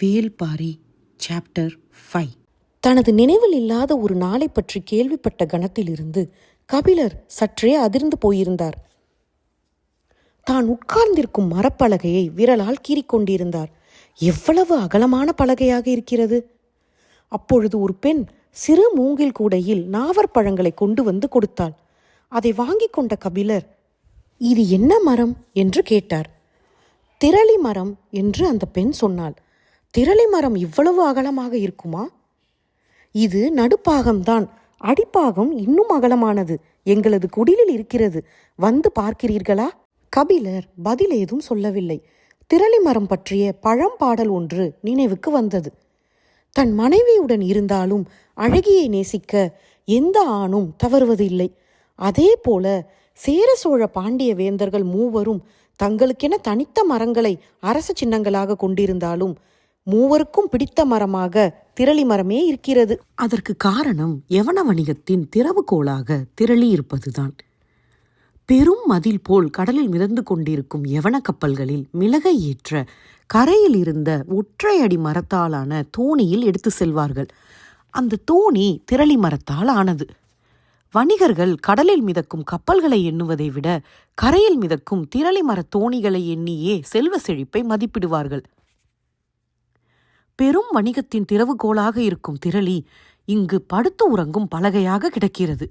Velpari chapter 5. தனது நினைவில் இல்லாத ஒரு நாளை பற்றி கேள்விப்பட்ட கணத்திலிருந்து கபிலர் சற்றே அதிர்ந்து போயிருந்தார். தான் உட்கார்ந்திருக்கும் மரப்பலகையை விரலால் கீறிக்கொண்டிருந்தார். எவ்வளவு அகலமான பலகையாக இருக்கிறது! அப்பொழுது ஒரு பெண் சிறு மூங்கில் கூடையில் நாவற்பழங்களை கொண்டு வந்து கொடுத்தாள். அதை வாங்கி கொண்ட கபிலர், இது என்ன மரம் என்று கேட்டார். திரளி மரம் என்று அந்த பெண் சொன்னாள். திரளி மரம் இவ்வளவு அகலமாக இருக்குமா? இது நடுப்பாகம்தான், அடிப்பாகம் இன்னும் அகலமானது. எங்களது குடிலில் இருக்கிறது, வந்து பார்க்கிறீர்களா? கபிலர் பதில் ஏதும் சொல்லவில்லை. திரளி மரம் பற்றிய பழம்பாடல் ஒன்று நினைவுக்கு வந்தது. தன் மனைவியுடன் இருந்தாலும் அழகியை நேசிக்க எந்த ஆணும் தவறுவதில்லை. அதே போல சேர சோழ பாண்டிய வேந்தர்கள் மூவரும் தங்களுக்கென தனித்த மரங்களை அரச சின்னங்களாக கொண்டிருந்தாலும் மூவருக்கும் பிடித்த மரமாக திரளி மரமே இருக்கிறது. அதற்கு காரணம் யவன வணிகத்தின் திறவுகோலாக திரளி இருப்பதுதான். பெரும் மதில் போல் கடலில் மிதந்து கொண்டிருக்கும் யவன கப்பல்களில் மிளகை ஏற்ற கரையில் இருந்த ஒற்றையடி மரத்தாலான தோணியில் எடுத்து செல்வார்கள். அந்த தோணி திரளி மரத்தால் ஆனது. வணிகர்கள் கடலில் மிதக்கும் கப்பல்களை எண்ணுவதை விட கரையில் மிதக்கும் திரளி மர தோணிகளை எண்ணியே செல்வ செழிப்பை மதிப்பிடுவார்கள். பெரும் வணிகத்தின் திறவுகோலாக இருக்கும் திரளி இங்கு படுத்து உறங்கும் பலகையாக கிடக்கிறது.